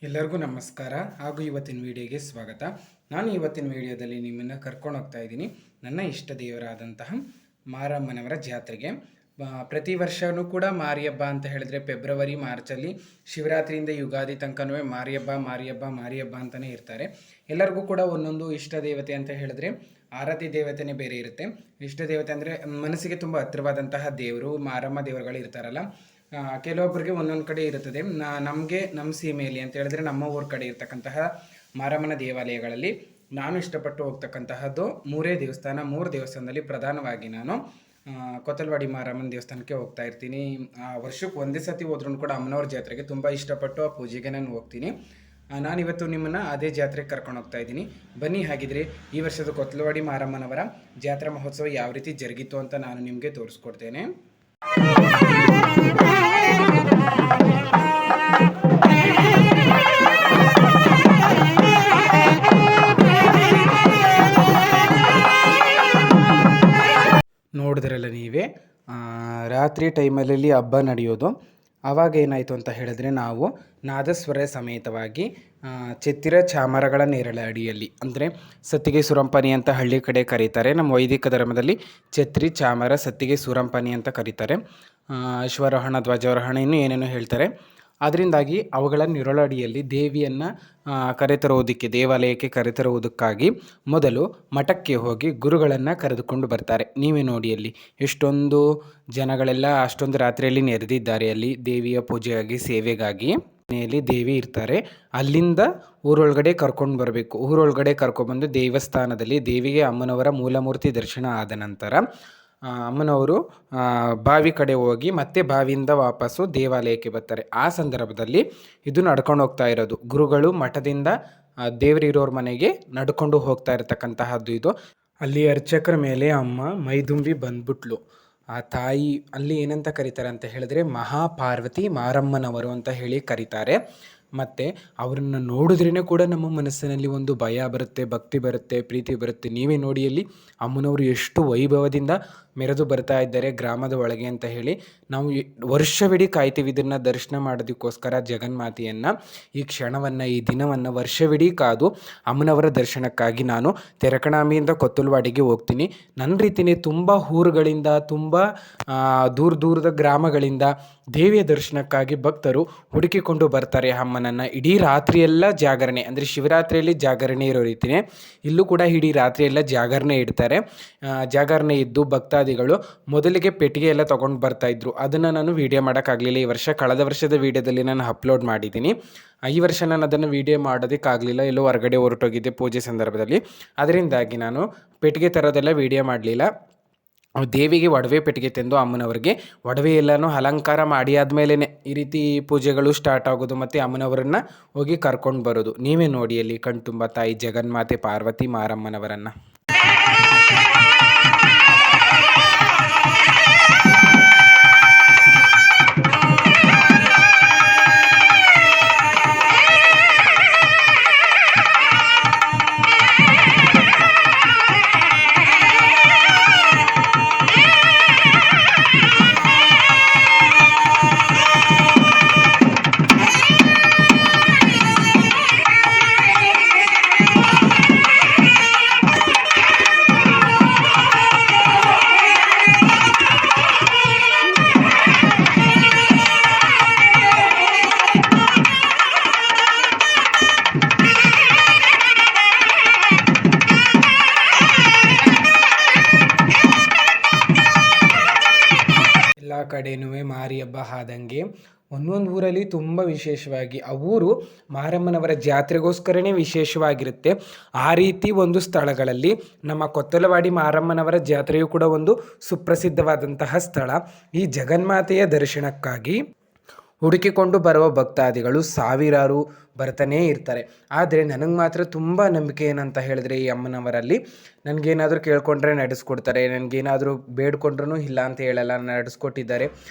ಎಲ್ಲರಿಗೂ ನಮಸ್ಕಾರ ಹಾಗೂ ಇವತ್ತಿನ ವಿಡಿಯೋಗೆ ಸ್ವಾಗತ. ನಾನು ಇವತ್ತಿನ ವಿಡಿಯೋದಲ್ಲಿ ನಿಮ್ಮನ್ನು ಕರ್ಕೊಂಡು ಹೋಗ್ತಾ ಇದ್ದೀನಿ ನನ್ನ ಇಷ್ಟ ದೇವರಾದಂತಹ ಮಾರಮ್ಮನವರ ಜಾತ್ರೆಗೆ. ಪ್ರತಿ ವರ್ಷವೂ ಕೂಡ ಮಾರಿ ಹಬ್ಬ ಅಂತ ಹೇಳಿದ್ರೆ ಫೆಬ್ರವರಿ ಮಾರ್ಚಲ್ಲಿ ಶಿವರಾತ್ರಿಯಿಂದ ಯುಗಾದಿ ತನಕನೂ ಮಾರಿ ಹಬ್ಬ ಅಂತಲೇ ಇರ್ತಾರೆ. ಎಲ್ಲರಿಗೂ ಕೂಡ ಒಂದೊಂದು ಇಷ್ಟ ದೇವತೆ ಅಂತ ಹೇಳಿದ್ರೆ ಆರಾಧ್ಯ ದೇವತೆನೇ ಬೇರೆ ಇರುತ್ತೆ. ಇಷ್ಟ ದೇವತೆ ಅಂದರೆ ಮನಸ್ಸಿಗೆ ತುಂಬ ಹತ್ತಿರವಾದಂತಹ ದೇವರು ಮಾರಮ್ಮ ದೇವರುಗಳು ಇರ್ತಾರಲ್ಲ, ಕೆಲವೊಬ್ಬರಿಗೆ ಒಂದೊಂದು ಕಡೆ ಇರುತ್ತದೆ. ನಮಗೆ ನಮ್ಮ ಸೀಮೆಯಲ್ಲಿ ಅಂತ ಹೇಳಿದ್ರೆ ನಮ್ಮ ಊರ ಕಡೆ ಇರ್ತಕ್ಕಂತಹ ಮಾರಮ್ಮನ ದೇವಾಲಯಗಳಲ್ಲಿ ನಾನು ಇಷ್ಟಪಟ್ಟು ಹೋಗ್ತಕ್ಕಂತಹದ್ದು ಮೂರು ದೇವಸ್ಥಾನದಲ್ಲಿ ಪ್ರಧಾನವಾಗಿ ನಾನು ಕೊತ್ತಲವಾಡಿ ಮಾರಮ್ಮನ ದೇವಸ್ಥಾನಕ್ಕೆ ಹೋಗ್ತಾ ಇರ್ತೀನಿ. ವರ್ಷಕ್ಕೆ ಒಂದೇ ಸತಿ ಹೋದ್ರೂ ಕೂಡ ಅಮ್ಮನವ್ರ ಜಾತ್ರೆಗೆ ತುಂಬ ಇಷ್ಟಪಟ್ಟು ಆ ಪೂಜೆಗೆ ನಾನು ಹೋಗ್ತೀನಿ. ನಾನಿವತ್ತು ನಿಮ್ಮನ್ನು ಅದೇ ಜಾತ್ರೆಗೆ ಕರ್ಕೊಂಡು ಹೋಗ್ತಾ ಇದ್ದೀನಿ. ಬನ್ನಿ, ಹಾಗಿದ್ರೆ ಈ ವರ್ಷದ ಕೊತ್ತಲವಾಡಿ ಮಾರಮ್ಮನವರ ಜಾತ್ರಾ ಮಹೋತ್ಸವ ಯಾವ ರೀತಿ ಜರುಗಿತು ಅಂತ ನಾನು ನಿಮಗೆ ತೋರಿಸ್ಕೊಡ್ತೇನೆ. ನೋಡಿದ್ರಲ್ಲ ನೀವೇ, ರಾತ್ರಿ ಟೈಮಲ್ಲಿ ಹಬ್ಬ ನಡೆಯೋದು. ಆವಾಗ ಏನಾಯಿತು ಅಂತ ಹೇಳಿದ್ರೆ, ನಾವು ನಾದಸ್ವರ ಸಮೇತವಾಗಿ ಚಿತ್ತಿರ ಚಾಮರಗಳ ನೇರಳೆ ಅಡಿಯಲ್ಲಿ, ಅಂದರೆ ಸತ್ತಿಗೆ ಸುರಂಪನಿ ಅಂತ ಹಳ್ಳಿ ಕಡೆ ಕರೀತಾರೆ. ನಮ್ಮ ವೈದಿಕ ಧರ್ಮದಲ್ಲಿ ಛತ್ರಿ, ಚಾಮರ, ಸತ್ತಿಗೆ ಸುರಂಪನಿ ಅಂತ ಕರೀತಾರೆ. ಅಶ್ವಾರೋಹಣ, ಧ್ವಜಾರೋಹಣ, ಇನ್ನೂ ಏನೇನೋ ಹೇಳ್ತಾರೆ. ಅದರಿಂದಾಗಿ ಅವುಗಳ ನಿರಳಡಿಯಲ್ಲಿ ದೇವಿಯನ್ನು ಕರೆತರುವುದಕ್ಕೆ, ದೇವಾಲಯಕ್ಕೆ ಕರೆತರುವುದಕ್ಕಾಗಿ ಮೊದಲು ಮಠಕ್ಕೆ ಹೋಗಿ ಗುರುಗಳನ್ನು ಕರೆದುಕೊಂಡು ಬರ್ತಾರೆ. ನೀವೇ ನೋಡಿ, ಅಲ್ಲಿ ಎಷ್ಟೊಂದು ಜನಗಳೆಲ್ಲ ಅಷ್ಟೊಂದು ರಾತ್ರಿಯಲ್ಲಿ ನೆರೆದಿದ್ದಾರೆ. ಅಲ್ಲಿ ದೇವಿಯ ಪೂಜೆಗಾಗಿ, ಸೇವೆಗಾಗಿ ಮನೆಯಲ್ಲಿ ದೇವಿ ಇರ್ತಾರೆ. ಅಲ್ಲಿಂದ ಊರೊಳಗಡೆ ಕರ್ಕೊಂಡು ಬರಬೇಕು. ಊರೊಳಗಡೆ ಕರ್ಕೊಂಡ್ಬಂದು ದೇವಸ್ಥಾನದಲ್ಲಿ ದೇವಿಗೆ ಅಮ್ಮನವರ ಮೂಲಮೂರ್ತಿ ದರ್ಶನ ಆದ ನಂತರ ಅಮ್ಮನವರು ಬಾವಿ ಕಡೆ ಹೋಗಿ ಮತ್ತೆ ಬಾವಿಯಿಂದ ವಾಪಸ್ಸು ದೇವಾಲಯಕ್ಕೆ ಬರ್ತಾರೆ. ಆ ಸಂದರ್ಭದಲ್ಲಿ ಇದು ನಡ್ಕೊಂಡು ಹೋಗ್ತಾ ಇರೋದು. ಗುರುಗಳು ಮಠದಿಂದ ದೇವರಿರೋರ ಮನೆಗೆ ನಡ್ಕೊಂಡು ಹೋಗ್ತಾ ಇರತಕ್ಕಂತಹದ್ದು ಇದು. ಅಲ್ಲಿ ಅರ್ಚಕರ ಮೇಲೆ ಅಮ್ಮ ಮೈದುಂಬಿ ಬಂದ್ಬಿಟ್ಲು. ಆ ತಾಯಿ ಅಲ್ಲಿ ಏನಂತ ಕರೀತಾರೆ ಅಂತ ಹೇಳಿದ್ರೆ, ಮಹಾಪಾರ್ವತಿ ಮಾರಮ್ಮನವರು ಅಂತ ಹೇಳಿ ಕರೀತಾರೆ. ಮತ್ತು ಅವರನ್ನು ನೋಡಿದ್ರೇ ಕೂಡ ನಮ್ಮ ಮನಸ್ಸಿನಲ್ಲಿ ಒಂದು ಭಯ ಬರುತ್ತೆ, ಭಕ್ತಿ ಬರುತ್ತೆ, ಪ್ರೀತಿ ಬರುತ್ತೆ. ನೀವೇ ನೋಡಿ, ಅಲ್ಲಿ ಅಮ್ಮನವರು ಎಷ್ಟು ವೈಭವದಿಂದ ಮೆರೆದು ಬರ್ತಾ ಇದ್ದಾರೆ ಗ್ರಾಮದ ಒಳಗೆ ಅಂತ ಹೇಳಿ. ನಾವು ವರ್ಷವಿಡೀ ಕಾಯ್ತೀವಿ ಇದನ್ನು ದರ್ಶನ ಮಾಡೋದಕ್ಕೋಸ್ಕರ. ಜಗನ್ಮಾತೆಯನ್ನು, ಈ ಕ್ಷಣವನ್ನು, ಈ ದಿನವನ್ನು ವರ್ಷವಿಡೀ ಕಾದು ಅಮ್ಮನವರ ದರ್ಶನಕ್ಕಾಗಿ ನಾನು ತೆರಕಣಾಂಬಿಯಿಂದ ಕೊತ್ತಲವಾಡಿಗೆ ಹೋಗ್ತೀನಿ. ನನ್ನ ರೀತಿಯೇ ತುಂಬ ಊರುಗಳಿಂದ, ತುಂಬ ದೂರದ ಗ್ರಾಮಗಳಿಂದ ದೇವಿಯ ದರ್ಶನಕ್ಕಾಗಿ ಭಕ್ತರು ಹುಡುಕಿಕೊಂಡು ಬರ್ತಾರೆ ಅಮ್ಮನನ್ನು. ಇಡೀ ರಾತ್ರಿಯೆಲ್ಲ ಜಾಗರಣೆ, ಅಂದರೆ ಶಿವರಾತ್ರಿಯಲ್ಲಿ ಜಾಗರಣೆ ಇರೋ ರೀತಿಯೇ ಇಲ್ಲೂ ಕೂಡ ಇಡೀ ರಾತ್ರಿಯೆಲ್ಲ ಜಾಗರಣೆ ಇಡ್ತಾರೆ. ಜಾಗರಣೆ ಇದ್ದು ಭಕ್ತಾದಿಗಳು ಮೊದಲಿಗೆ ಪೆಟ್ಟಿಗೆ ಎಲ್ಲ ತೊಗೊಂಡು ಬರ್ತಾಯಿದ್ರು. ಅದನ್ನು ನಾನು ವೀಡಿಯೋ ಮಾಡೋಕ್ಕಾಗಲಿಲ್ಲ ಈ ವರ್ಷ. ಕಳೆದ ವರ್ಷದ ವೀಡಿಯೋದಲ್ಲಿ ನಾನು ಅಪ್ಲೋಡ್ ಮಾಡಿದ್ದೀನಿ. ಈ ವರ್ಷ ನಾನು ಅದನ್ನು ವೀಡಿಯೋ ಮಾಡೋದಕ್ಕಾಗಲಿಲ್ಲ, ಎಲ್ಲೋ ಹೊರಗಡೆ ಹೊರಟೋಗಿದ್ದೆ ಪೂಜೆ ಸಂದರ್ಭದಲ್ಲಿ. ಅದರಿಂದಾಗಿ ನಾನು ಪೆಟ್ಟಿಗೆ ತರೋದೆಲ್ಲ ವೀಡಿಯೋ ಮಾಡಲಿಲ್ಲ. ದೇವಿಗೆ ಒಡವೆ ಪೆಟ್ಟಿಗೆ ತಂದು ಅಮ್ಮನವ್ರಿಗೆ ಒಡವೆ ಎಲ್ಲನೂ ಅಲಂಕಾರ ಮಾಡಿ ಆದಮೇಲೆ ಈ ರೀತಿ ಪೂಜೆಗಳು ಸ್ಟಾರ್ಟ್ ಆಗೋದು, ಮತ್ತು ಅಮ್ಮನವರನ್ನು ಹೋಗಿ ಕರ್ಕೊಂಡು ಬರೋದು. ನೀವೇ ನೋಡಿ ಅಲ್ಲಿ ಕಣ್ತುಂಬ ತಾಯಿ ಜಗನ್ಮಾತೆ ಪಾರ್ವತಿ ಮಾರಮ್ಮನವರನ್ನು. ಎಲ್ಲ ಕಡೆನೂ ಮಾರಿ ಹಬ್ಬ ಆದಂಗೆ ಒಂದೊಂದು ಊರಲ್ಲಿ ತುಂಬ ವಿಶೇಷವಾಗಿ ಆ ಊರು ಮಾರಮ್ಮನವರ ಜಾತ್ರೆಗೋಸ್ಕರನೇ ವಿಶೇಷವಾಗಿರುತ್ತೆ. ಆ ರೀತಿ ಒಂದು ಸ್ಥಳಗಳಲ್ಲಿ ನಮ್ಮ ಕೊತ್ತಲವಾಡಿ ಮಾರಮ್ಮನವರ ಜಾತ್ರೆಯು ಕೂಡ ಒಂದು ಸುಪ್ರಸಿದ್ಧವಾದಂತಹ ಸ್ಥಳ. ಈ ಜಗನ್ಮಾತೆಯ ದರ್ಶನಕ್ಕಾಗಿ ಹುಡುಕಿಕೊಂಡು ಬರುವ ಭಕ್ತಾದಿಗಳು ಸಾವಿರಾರು ಬರ್ತಾನೇ ಇರ್ತಾರೆ. ಆದರೆ ನನಗೆ ಮಾತ್ರ ತುಂಬ ನಂಬಿಕೆ ಏನಂತ ಹೇಳಿದ್ರೆ, ಈ ಅಮ್ಮನವರಲ್ಲಿ ನನಗೇನಾದರೂ ಕೇಳ್ಕೊಂಡ್ರೆ ನಡೆಸ್ಕೊಡ್ತಾರೆ, ನನಗೇನಾದರೂ ಬೇಡ್ಕೊಂಡ್ರೂ ಇಲ್ಲ ಅಂತ ಹೇಳಲ್ಲ, ನಡೆಸ್ಕೊಟ್ಟಿದ್ದಾರೆ.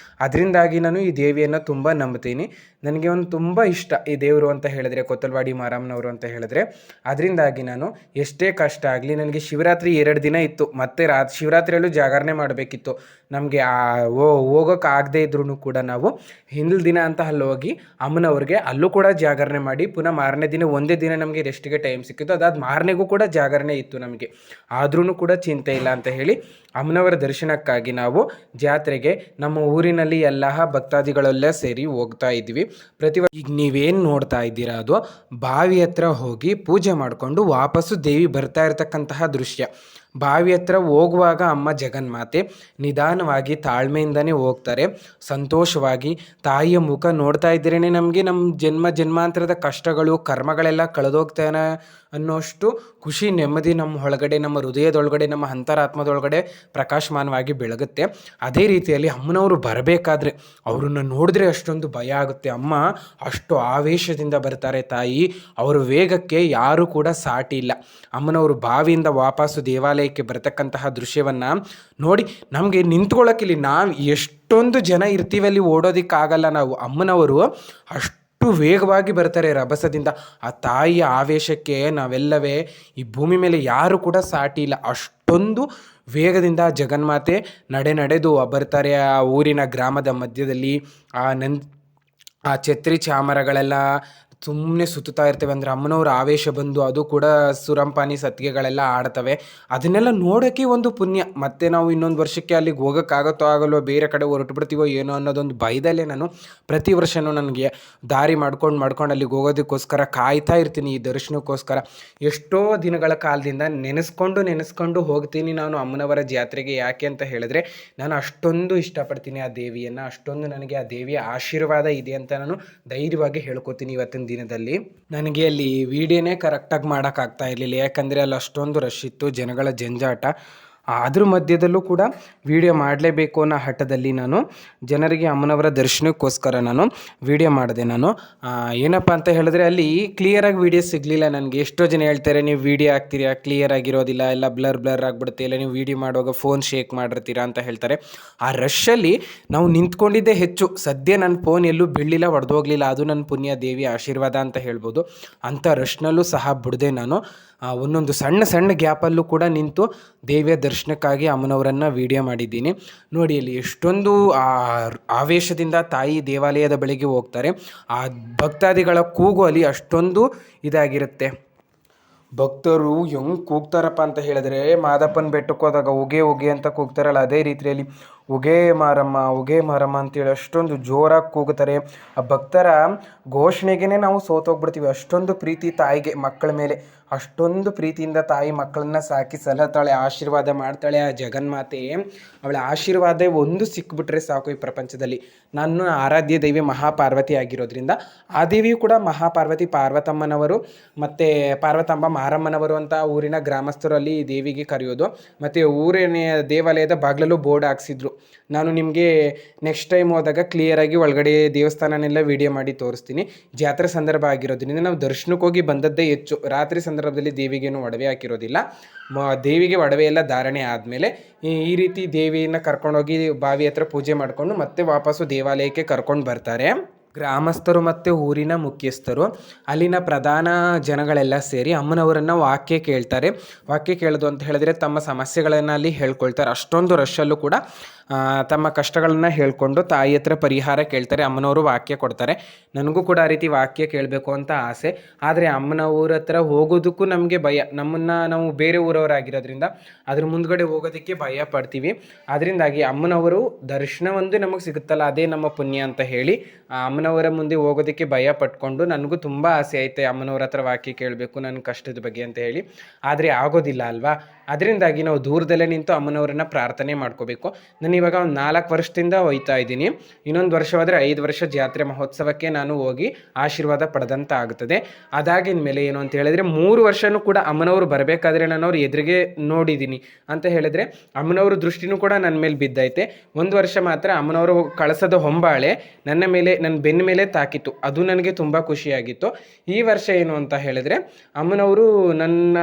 ಅದರಿಂದಾಗಿ ನಾನು ಈ ದೇವಿಯನ್ನು ತುಂಬ ನಂಬ್ತೀನಿ. ನನಗೆ ಒಂದು ತುಂಬ ಇಷ್ಟ ಈ ದೇವರು ಅಂತ ಹೇಳಿದ್ರೆ, ಕೊತ್ತಲವಾಡಿ ಮಾರಮ್ಮನವರು ಅಂತ ಹೇಳಿದ್ರೆ. ಅದರಿಂದಾಗಿ ನಾನು ಎಷ್ಟೇ ಕಷ್ಟ ಆಗಲಿ, ನನಗೆ ಶಿವರಾತ್ರಿ 2 ದಿನ ಇತ್ತು, ಮತ್ತು ಶಿವರಾತ್ರಿಯಲ್ಲೂ ಜಾಗರಣೆ ಮಾಡಬೇಕಿತ್ತು. ನಮಗೆ ಹೋಗೋಕ್ಕಾಗದೇ ಇದ್ರೂ ಕೂಡ ನಾವು ಹಿಂದಿನ ದಿನ ದಿನ ಅಂತ ಅಲ್ಲಿ ಹೋಗಿ ಅಮ್ಮನವ್ರಿಗೆ ಅಲ್ಲೂ ಕೂಡ ಜಾಗರಣೆ ಮಾಡಿ ಪುನಃ ಮಾರನೇ ದಿನ ಒಂದೇ ದಿನ ನಮಗೆ ರೆಸ್ಟಿಗೆ ಟೈಮ್ ಸಿಕ್ಕಿತ್ತು. ಅದಾದ ಮಾರನೆಗೂ ಕೂಡ ಜಾಗರಣೆ ಇತ್ತು ನಮಗೆ. ಆದ್ರೂ ಕೂಡ ಚಿಂತೆ ಇಲ್ಲ ಅಂತ ಹೇಳಿ ಅಮ್ಮನವರ ದರ್ಶನಕ್ಕಾಗಿ ನಾವು ಜಾತ್ರೆಗೆ ನಮ್ಮ ಊರಿನಲ್ಲಿ ಎಲ್ಲ ಭಕ್ತಾದಿಗಳೆಲ್ಲ ಸೇರಿ ಹೋಗ್ತಾ ಇದ್ವಿ. ಈಗ ನೀವೇನು ನೋಡ್ತಾ ಇದ್ದೀರಾ ಅದು ಬಾವಿ ಹತ್ರ ಹೋಗಿ ಪೂಜೆ ಮಾಡಿಕೊಂಡು ವಾಪಸ್ಸು ದೇವಿ ಬರ್ತಾ ಇರತಕ್ಕಂತಹ ದೃಶ್ಯ. ಬಾವಿ ಹತ್ರ ಹೋಗುವಾಗ ಅಮ್ಮ ಜಗನ್ಮಾತೆ ನಿಧಾನವಾಗಿ ತಾಳ್ಮೆಯಿಂದನೇ ಹೋಗ್ತಾರೆ. ಸಂತೋಷವಾಗಿ ತಾಯಿಯ ಮುಖ ನೋಡ್ತಾ ಇದ್ರೇ ನಮಗೆ ನಮ್ಮ ಜನ್ಮಾಂತರದ ಕಷ್ಟಗಳು ಕರ್ಮಗಳೆಲ್ಲ ಕಳೆದೋಗ್ತಾನೆ ಅನ್ನೋಷ್ಟು ಖುಷಿ ನೆಮ್ಮದಿ ನಮ್ಮ ಒಳಗಡೆ, ನಮ್ಮ ಹೃದಯದೊಳಗಡೆ, ನಮ್ಮ ಅಂತರಾತ್ಮದೊಳಗಡೆ ಪ್ರಕಾಶಮಾನವಾಗಿ ಬೆಳಗುತ್ತೆ. ಅದೇ ರೀತಿಯಲ್ಲಿ ಅಮ್ಮನವರು ಬರಬೇಕಾದ್ರೆ ಅವ್ರನ್ನ ನೋಡಿದ್ರೆ ಅಷ್ಟೊಂದು ಭಯ ಆಗುತ್ತೆ. ಅಮ್ಮ ಅಷ್ಟು ಆವೇಶದಿಂದ ಬರ್ತಾರೆ ತಾಯಿ. ಅವರ ವೇಗಕ್ಕೆ ಯಾರೂ ಕೂಡ ಸಾಟಿ ಇಲ್ಲ. ಅಮ್ಮನವರು ಬಾವಿಯಿಂದ ವಾಪಸ್ಸು ದೇವಾಲಯಕ್ಕೆ ಬರತಕ್ಕಂತಹ ದೃಶ್ಯವನ್ನು ನೋಡಿ ನಮಗೆ ನಿಂತ್ಕೊಳ್ಳೋಕ್ಕಿಲ್ಲಿ ನಾವು ಎಷ್ಟೊಂದು ಜನ ಇರ್ತೀವಿ ಅಲ್ಲಿ ಓಡೋದಕ್ಕಾಗಲ್ಲ ನಾವು. ಅಮ್ಮನವರು ಅಷ್ಟು ವೇಗವಾಗಿ ಬರ್ತಾರೆ ರಭಸದಿಂದ. ಆ ತಾಯಿಯ ಆವೇಶಕ್ಕೆ ನಾವೆಲ್ಲವೇ ಈ ಭೂಮಿ ಮೇಲೆ ಯಾರು ಕೂಡ ಸಾಟಿ ಇಲ್ಲ. ಅಷ್ಟೊಂದು ವೇಗದಿಂದ ಜಗನ್ಮಾತೆ ನಡೆದು ಬರ್ತಾರೆ. ಆ ಊರಿನ ಗ್ರಾಮದ ಮಧ್ಯದಲ್ಲಿ ಆ ಛತ್ರಿ ಚಾಮರಗಳೆಲ್ಲ ಸುಮ್ಮನೆ ಸುತ್ತಾ ಇರ್ತವೆ. ಅಂದರೆ ಅಮ್ಮನವ್ರ ಆವೇಶ ಬಂದು ಅದು ಕೂಡ ಸುರಂಪಾನಿ ಸತ್ತಿಗೆಗಳೆಲ್ಲ ಆಡ್ತವೆ. ಅದನ್ನೆಲ್ಲ ನೋಡೋಕ್ಕೆ ಒಂದು ಪುಣ್ಯ. ಮತ್ತು ನಾವು ಇನ್ನೊಂದು ವರ್ಷಕ್ಕೆ ಅಲ್ಲಿಗೆ ಹೋಗೋಕ್ಕಾಗತ್ತೋ ಆಗಲ್ವೋ, ಬೇರೆ ಕಡೆ ಹೊರಟು ಬಿಡ್ತೀವೋ ಏನೋ ಅನ್ನೋದೊಂದು ಭಯದಲ್ಲೇ ನಾನು ಪ್ರತಿ ವರ್ಷವೂ ನನಗೆ ದಾರಿ ಮಾಡ್ಕೊಂಡು ಅಲ್ಲಿಗೆ ಹೋಗೋದಕ್ಕೋಸ್ಕರ ಕಾಯ್ತಾ ಇರ್ತೀನಿ, ಈ ದರ್ಶನಕ್ಕೋಸ್ಕರ. ಎಷ್ಟೋ ದಿನಗಳ ಕಾಲದಿಂದ ನೆನೆಸ್ಕೊಂಡು ಹೋಗ್ತೀನಿ ನಾನು ಅಮ್ಮನವರ ಜಾತ್ರೆಗೆ. ಯಾಕೆ ಅಂತ ಹೇಳಿದ್ರೆ ನಾನು ಅಷ್ಟೊಂದು ಇಷ್ಟಪಡ್ತೀನಿ ಆ ದೇವಿಯನ್ನು, ಅಷ್ಟೊಂದು ನನಗೆ ಆ ದೇವಿಯ ಆಶೀರ್ವಾದ ಇದೆ ಅಂತ ನಾನು ಧೈರ್ಯವಾಗಿ ಹೇಳ್ಕೊತೀನಿ. ಇವತ್ತಿನ ದಿನದಲ್ಲಿ ನನಗೆ ಅಲ್ಲಿ ವಿಡಿಯೋನೇ ಕರೆಕ್ಟಾಗಿ ಮಾಡೋಕ್ಕಾಗ್ತಾ ಇರಲಿಲ್ಲ, ಯಾಕಂದರೆ ಅಲ್ಲಿ ಅಷ್ಟೊಂದು ರಶ್ ಇತ್ತು, ಜನಗಳ ಜಂಜಾಟ. ಅದ್ರ ಮಧ್ಯದಲ್ಲೂ ಕೂಡ ವಿಡಿಯೋ ಮಾಡಲೇಬೇಕು ಅನ್ನೋ ಹಠದಲ್ಲಿ ನಾನು ಜನರಿಗೆ ಅಮ್ಮನವರ ದರ್ಶನಕ್ಕೋಸ್ಕರ ನಾನು ವಿಡಿಯೋ ಮಾಡಿದೆ. ನಾನು ಏನಪ್ಪ ಅಂತ ಹೇಳಿದ್ರೆ ಅಲ್ಲಿ ಕ್ಲಿಯರಾಗಿ ವಿಡಿಯೋ ಸಿಗಲಿಲ್ಲ ನನಗೆ. ಎಷ್ಟೋ ಜನ ಹೇಳ್ತಾರೆ ನೀವು ವಿಡಿಯೋ ಹಾಕ್ತೀರಾ ಕ್ಲಿಯರ್ ಆಗಿರೋದಿಲ್ಲ, ಎಲ್ಲ ಬ್ಲರ್ ಆಗಿಬಿಡುತ್ತೆ, ಇಲ್ಲ ನೀವು ವಿಡಿಯೋ ಮಾಡುವಾಗ ಫೋನ್ ಶೇಕ್ ಮಾಡಿರ್ತೀರಾ ಅಂತ ಹೇಳ್ತಾರೆ. ಆ ರಶ್ಶಲ್ಲಿ ನಾವು ನಿಂತ್ಕೊಂಡಿದ್ದೇ ಹೆಚ್ಚು. ಸದ್ಯ ನನ್ನ ಫೋನ್ ಎಲ್ಲೂ ಬೀಳಲಿಲ್ಲ, ಒಡೆದೋಗ್ಲಿಲ್ಲ. ಅದು ನನ್ನ ಪುಣ್ಯ, ದೇವಿ ಆಶೀರ್ವಾದ ಅಂತ ಹೇಳ್ಬೋದು. ಅಂಥ ರಶ್ನಲ್ಲೂ ಸಹ ಬಿಡದೆ ನಾನು ಒಂದೊಂದು ಸಣ್ಣ ಗ್ಯಾಪಲ್ಲೂ ಕೂಡ ನಿಂತು ದೇವಿಯ ದರ್ಶನಕ್ಕಾಗಿ ಅಮ್ಮನವರನ್ನು ವಿಡಿಯೋ ಮಾಡಿದ್ದೀನಿ. ನೋಡಿ ಅಲ್ಲಿ ಎಷ್ಟೊಂದು ಆವೇಶದಿಂದ ತಾಯಿ ದೇವಾಲಯದ ಬಳಿಗೆ ಹೋಗ್ತಾರೆ. ಆ ಭಕ್ತಾದಿಗಳ ಕೂಗು ಅಲ್ಲಿ ಅಷ್ಟೊಂದು ಇದಾಗಿರುತ್ತೆ. ಭಕ್ತರು ಹೆಂಗೆ ಕೂಗ್ತಾರಪ್ಪ ಅಂತ ಹೇಳಿದ್ರೆ, ಮಾದಪ್ಪನ ಬೆಟ್ಟಕ್ಕೆ ಹೋದಾಗ ಹೊಗೆ ಅಂತ ಕೂಗ್ತಾರಲ್ಲ, ಅದೇ ರೀತಿಯಲ್ಲಿ ಹೊಗೆ ಮಾರಮ್ಮ ಅಂತೇಳಿ ಅಷ್ಟೊಂದು ಜೋರಾಗಿ ಕೂಗುತ್ತಾರೆ. ಆ ಭಕ್ತರ ಘೋಷಣೆಗೇ ನಾವು ಸೋತೋಗ್ಬಿಡ್ತೀವಿ. ಅಷ್ಟೊಂದು ಪ್ರೀತಿ ತಾಯಿಗೆ ಮಕ್ಕಳ ಮೇಲೆ. ಅಷ್ಟೊಂದು ಪ್ರೀತಿಯಿಂದ ತಾಯಿ ಮಕ್ಕಳನ್ನ ಸಾಕಿ ಸಲತಾಳೆ, ಆಶೀರ್ವಾದ ಮಾಡ್ತಾಳೆ. ಆ ಜಗನ್ಮಾತೆ ಅವಳ ಆಶೀರ್ವಾದ ಒಂದು ಸಿಕ್ಬಿಟ್ರೆ ಸಾಕು ಈ ಪ್ರಪಂಚದಲ್ಲಿ. ನಾನು ಆರಾಧ್ಯ ದೇವಿ ಮಹಾಪಾರ್ವತಿ ಆಗಿರೋದ್ರಿಂದ ಆ ದೇವಿಯು ಕೂಡ ಮಹಾಪಾರ್ವತಿ, ಪಾರ್ವತಮ್ಮನವರು ಮತ್ತು ಪಾರ್ವತಮ್ಮ ಮಾರಮ್ಮನವರು ಅಂತ ಊರಿನ ಗ್ರಾಮಸ್ಥರಲ್ಲಿ ದೇವಿಗೆ ಕರೆಯೋದು. ಮತ್ತು ಊರಿನ ದೇವಾಲಯದ ಬಾಗಿಲಲ್ಲೂ ಬೋರ್ಡ್ ಹಾಕ್ಸಿದ್ರು. ನಾನು ನಿಮಗೆ ನೆಕ್ಸ್ಟ್ ಟೈಮ್ ಹೋದಾಗ ಕ್ಲಿಯರಾಗಿ ಒಳಗಡೆ ದೇವಸ್ಥಾನನೆಲ್ಲ ವಿಡಿಯೋ ಮಾಡಿ ತೋರಿಸ್ತೀನಿ. ಜಾತ್ರೆ ಸಂದರ್ಭ ಆಗಿರೋದ್ರಿಂದ ನಾವು ದರ್ಶನಕ್ಕೆ ಹೋಗಿ ಬಂದದ್ದೇ ಹೆಚ್ಚು. ರಾತ್ರಿ ಸಂದರ್ಭದಲ್ಲಿ ದೇವಿಗೇನು ಒಡವೆ ಹಾಕಿರೋದಿಲ್ಲ. ದೇವಿಗೆ ಒಡವೆ ಎಲ್ಲ ಧಾರಣೆ ಆದಮೇಲೆ ಈ ರೀತಿ ದೇವಿಯನ್ನು ಕರ್ಕೊಂಡೋಗಿ ಬಾವಿ ಹತ್ರ ಪೂಜೆ ಮಾಡಿಕೊಂಡು ಮತ್ತೆ ವಾಪಸ್ಸು ದೇವಾಲಯಕ್ಕೆ ಕರ್ಕೊಂಡು ಬರ್ತಾರೆ. ಗ್ರಾಮಸ್ಥರು ಮತ್ತು ಊರಿನ ಮುಖ್ಯಸ್ಥರು, ಅಲ್ಲಿನ ಪ್ರಧಾನ ಜನಗಳೆಲ್ಲ ಸೇರಿ ಅಮ್ಮನವರನ್ನು ವಾಕ್ಯ ಕೇಳ್ತಾರೆ. ವಾಕ್ಯ ಕೇಳೋದು ಅಂತ ಹೇಳಿದ್ರೆ ತಮ್ಮ ಸಮಸ್ಯೆಗಳನ್ನು ಅಲ್ಲಿ ಹೇಳ್ಕೊಳ್ತಾರೆ. ಅಷ್ಟೊಂದು ರಶ್ಶಲ್ಲೂ ಕೂಡ ತಮ್ಮ ಕಷ್ಟಗಳನ್ನು ಹೇಳ್ಕೊಂಡು ತಾಯಿ ಹತ್ರ ಪರಿಹಾರ ಕೇಳ್ತಾರೆ. ಅಮ್ಮನವರು ವಾಕ್ಯ ಕೊಡ್ತಾರೆ. ನನಗೂ ಕೂಡ ಆ ರೀತಿ ವಾಕ್ಯ ಕೇಳಬೇಕು ಅಂತ ಆಸೆ. ಆದರೆ ಅಮ್ಮನವ್ರ ಹತ್ರ ಹೋಗೋದಕ್ಕೂ ನಮಗೆ ಭಯ. ನಾವು ಬೇರೆ ಊರವರಾಗಿರೋದ್ರಿಂದ ಅದ್ರ ಮುಂದ್ಗಡೆ ಹೋಗೋದಕ್ಕೆ ಭಯ ಪಡ್ತೀವಿ. ಅದರಿಂದಾಗಿ ಅಮ್ಮನವರು ದರ್ಶನ ಒಂದು ನಮಗೆ ಸಿಗುತ್ತಲ್ಲ, ಅದೇ ನಮ್ಮ ಪುಣ್ಯ ಅಂತ ಹೇಳಿ ಅಮ್ಮನವರ ಮುಂದೆ ಹೋಗೋದಕ್ಕೆ ಭಯ ಪಟ್ಕೊಂಡು ನನಗೂ ತುಂಬ ಆಸೆ ಐತೆ ಅಮ್ಮನವ್ರ ಹತ್ರ ವಾಕ್ಯ ಕೇಳಬೇಕು ನನ್ನ ಕಷ್ಟದ ಬಗ್ಗೆ ಅಂತ ಹೇಳಿ. ಆದರೆ ಆಗೋದಿಲ್ಲ ಅಲ್ವಾ. ಅದರಿಂದಾಗಿ ನಾವು ದೂರದಲ್ಲೇ ನಿಂತು ಅಮ್ಮನವರನ್ನು ಪ್ರಾರ್ಥನೆ ಮಾಡ್ಕೋಬೇಕು. ನಾನು ಇವಾಗ ಒಂದು 4 ವರ್ಷದಿಂದ ಹೋಯ್ತಾ ಇದ್ದೀನಿ. ಇನ್ನೊಂದು ವರ್ಷವಾದರೆ 5 ವರ್ಷ ಜಾತ್ರೆ ಮಹೋತ್ಸವಕ್ಕೆ ನಾನು ಹೋಗಿ ಆಶೀರ್ವಾದ ಪಡೆದಂತ ಆಗುತ್ತದೆ. ಅದಾಗಿನ ಮೇಲೆ ಏನು ಅಂತ ಹೇಳಿದ್ರೆ 3 ವರ್ಷವೂ ಕೂಡ ಅಮ್ಮನವರು ಬರಬೇಕಾದ್ರೆ ನಾನು ಅವ್ರು ಎದುರಿಗೆ ನೋಡಿದ್ದೀನಿ ಅಂತ ಹೇಳಿದ್ರೆ ಅಮ್ಮನವ್ರ ದೃಷ್ಟಿನೂ ಕೂಡ ನನ್ನ ಮೇಲೆ ಬಿದ್ದೈತೆ. 1 ವರ್ಷ ಮಾತ್ರ ಅಮ್ಮನವರು ಕಳಸದ ಹೊಂಬಾಳೆ ನನ್ನ ಬೆನ್ನ ಮೇಲೆ ತಾಕಿತ್ತು. ಅದು ನನಗೆ ತುಂಬ ಖುಷಿಯಾಗಿತ್ತು. ಈ ವರ್ಷ ಏನು ಅಂತ ಹೇಳಿದ್ರೆ ಅಮ್ಮನವರು ನನ್ನ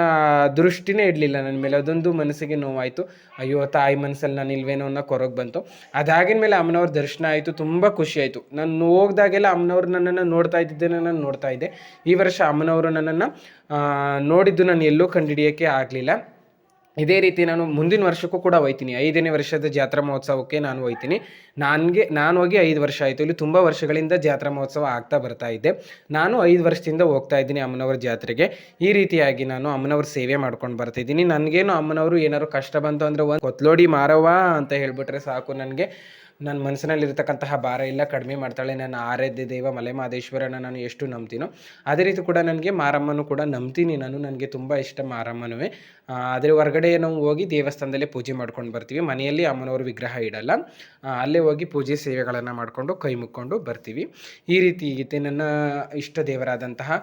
ದೃಷ್ಟಿನೇ ಇಡಲಿಲ್ಲ ನನ್ನ ಮೇಲೆ. ಅದೊಂದು ಮನಸ್ಸಿಗೆ ನೋವಾಯಿತು. ಅಯ್ಯೋ ತಾಯಿ ಮನಸ್ಸಲ್ಲಿ ನಾನು ಇಲ್ವೇನೋ ಅನ್ನೋ ಕೊರಗೆ ಬಂತು. ಅದಾಗಿನ ಮೇಲೆ ಅಮ್ಮನವ್ರ ದರ್ಶನ ಆಯಿತು, ತುಂಬ ಖುಷಿ ಆಯಿತು. ನಾನು ಹೋಗ್ದಾಗೆಲ್ಲ ಅಮ್ಮನವ್ರು ನನ್ನನ್ನು ನೋಡ್ತಾ ಇದ್ದಿದ್ದೇನೆ, ನಾನು ನೋಡ್ತಾ ಇದ್ದೆ. ಈ ವರ್ಷ ಅಮ್ಮನವರು ನನ್ನನ್ನು ನೋಡಿದ್ದು ನಾನು ಎಲ್ಲೂ ಕಂಡುಹಿಡಿಯೋಕ್ಕೆ ಆಗಲಿಲ್ಲ. ಇದೇ ರೀತಿ ನಾನು ಮುಂದಿನ ವರ್ಷಕ್ಕೂ ಕೂಡ ಹೋಗ್ತೀನಿ. 5ನೇ ವರ್ಷದ ಜಾತ್ರಾ ಮಹೋತ್ಸವಕ್ಕೆ ನಾನು ಹೋಗ್ತೀನಿ. ನಾನು ಹೋಗಿ 5 ವರ್ಷ ಆಯಿತು. ಇಲ್ಲಿ ತುಂಬ ವರ್ಷಗಳಿಂದ ಜಾತ್ರಾ ಮಹೋತ್ಸವ ಆಗ್ತಾ ಬರ್ತಾ ಇದೆ. ನಾನು 5 ವರ್ಷದಿಂದ ಹೋಗ್ತಾ ಇದ್ದೀನಿ ಅಮ್ಮನವ್ರ ಜಾತ್ರೆಗೆ. ಈ ರೀತಿಯಾಗಿ ನಾನು ಅಮ್ಮನವ್ರ ಸೇವೆ ಮಾಡ್ಕೊಂಡು ಬರ್ತಿದ್ದೀನಿ. ನನಗೇನು ಅಮ್ಮನವರು ಏನಾದ್ರು ಕಷ್ಟ ಬಂತು ಅಂದರೆ ಒಂದು ಕೊತ್ಲೋಡಿ ಮಾರವ್ವ ಅಂತ ಹೇಳಿಬಿಟ್ರೆ ಸಾಕು, ನನಗೆ ನನ್ನ ಮನಸ್ಸಿನಲ್ಲಿರ್ತಕ್ಕಂತಹ ಭಾರ ಎಲ್ಲ ಕಡಿಮೆ ಮಾಡ್ತಾಳೆ. ನನ್ನ ಆರಾಧ್ಯ ದೈವ ಮಲೆಮಹದೇಶ್ವರನ ನಾನು ಎಷ್ಟು ನಂಬ್ತೀನೋ ಅದೇ ರೀತಿ ಕೂಡ ನನಗೆ ಮಾರಮ್ಮನೂ ಕೂಡ ನಂಬ್ತೀನಿ ನಾನು. ನನಗೆ ತುಂಬ ಇಷ್ಟ ಮಾರಮ್ಮನೂ. ಆದರೆ ಹೊರಗಡೆ ನಾವು ಹೋಗಿ ದೇವಸ್ಥಾನದಲ್ಲೇ ಪೂಜೆ ಮಾಡ್ಕೊಂಡು ಬರ್ತೀವಿ. ಮನೆಯಲ್ಲಿ ಅಮ್ಮನವ್ರ ವಿಗ್ರಹ ಇಡಲ್ಲ. ಅಲ್ಲೇ ಹೋಗಿ ಪೂಜೆ ಸೇವೆಗಳನ್ನು ಮಾಡಿಕೊಂಡು ಕೈ ಮುಕ್ಕೊಂಡು ಬರ್ತೀವಿ. ಈ ರೀತಿ ಇದೆ ನನ್ನ ಇಷ್ಟ ದೇವರಾದಂತಹ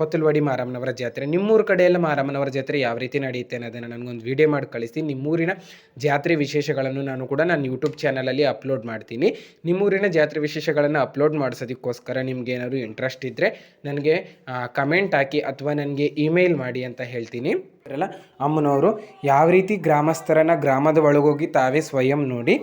ಕೊತ್ತಲವಾಡಿ ಮಾರಮ್ಮನವರ ಜಾತ್ರೆ. ನಿಮ್ಮೂರ ಕಡೆ ಎಲ್ಲ ಮಾರಮ್ಮನವರ ಜಾತ್ರೆ ಯಾವ ರೀತಿ ನಡೆಯುತ್ತೆ ಅನ್ನೋದನ್ನು ನನಗೊಂದು ವಿಡಿಯೋ ಮಾಡಿ ಕಳಿಸಿ. ನಿಮ್ಮೂರಿನ ಜಾತ್ರೆ ವಿಶೇಷಗಳನ್ನು ನಾನು ಕೂಡ ನನ್ನ ಯೂಟ್ಯೂಬ್ ಚಾನಲಲ್ಲಿ ಅಪ್ಲೋಡ್ ಮಾಡ್ತೀನಿ. ನಿಮ್ಮೂರಿನ ಜಾತ್ರೆ ವಿಶೇಷಗಳನ್ನು ಅಪ್ಲೋಡ್ ಮಾಡಿಸೋದಕ್ಕೋಸ್ಕರ ನಿಮ್ಗೆ ಏನಾದರೂ ಇಂಟ್ರೆಸ್ಟ್ ಇದ್ದರೆ ನನಗೆ ಕಮೆಂಟ್ ಹಾಕಿ ಅಥವಾ ನನಗೆ ಇಮೇಲ್ ಮಾಡಿ ಅಂತ ಹೇಳ್ತೀನಿ. ಅಮ್ಮನವರು ಯಾವ ರೀತಿ ಗ್ರಾಮಸ್ಥರನ್ನ ಗ್ರಾಮದ ಒಳಗೋಗಿ ತಾವೇ ಸ್ವಯಂ ನೋಡಿ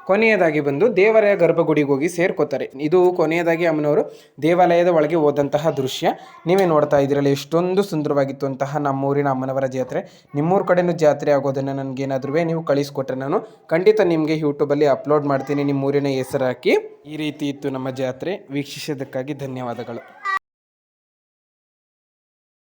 ಕೊನೆಯದಾಗಿ ಬಂದು ದೇವರ ಗರ್ಭಗುಡಿಗೆ ಹೋಗಿ ಸೇರ್ಕೋತಾರೆ. ಇದು ಕೊನೆಯದಾಗಿ ಅಮ್ಮನವರು ದೇವಾಲಯದ ಒಳಗೆ ಹೋದಂತಹ ದೃಶ್ಯ ನೀವೇ ನೋಡ್ತಾ ಇದ್ದೀರಲ್ಲ, ಎಷ್ಟೊಂದು ಸುಂದರವಾಗಿತ್ತು ಅಂತಹ ನಮ್ಮೂರಿನ ಅಮ್ಮನವರ ಜಾತ್ರೆ. ನಿಮ್ಮೂರ ಕಡೆನೂ ಜಾತ್ರೆ ಆಗೋದನ್ನು ನನಗೇನಾದ್ರೂ ನೀವು ಕಳಿಸ್ಕೊಟ್ರೆ ನಾನು ಖಂಡಿತ ನಿಮಗೆ ಯೂಟ್ಯೂಬಲ್ಲಿ ಅಪ್ಲೋಡ್ ಮಾಡ್ತೀನಿ. ನಿಮ್ಮೂರಿನ ಹೆಸರು ಹಾಕಿ. ಈ ರೀತಿ ಇತ್ತು ನಮ್ಮ ಜಾತ್ರೆ. ವೀಕ್ಷಿಸಿದ್ದಕ್ಕಾಗಿ ಧನ್ಯವಾದಗಳು.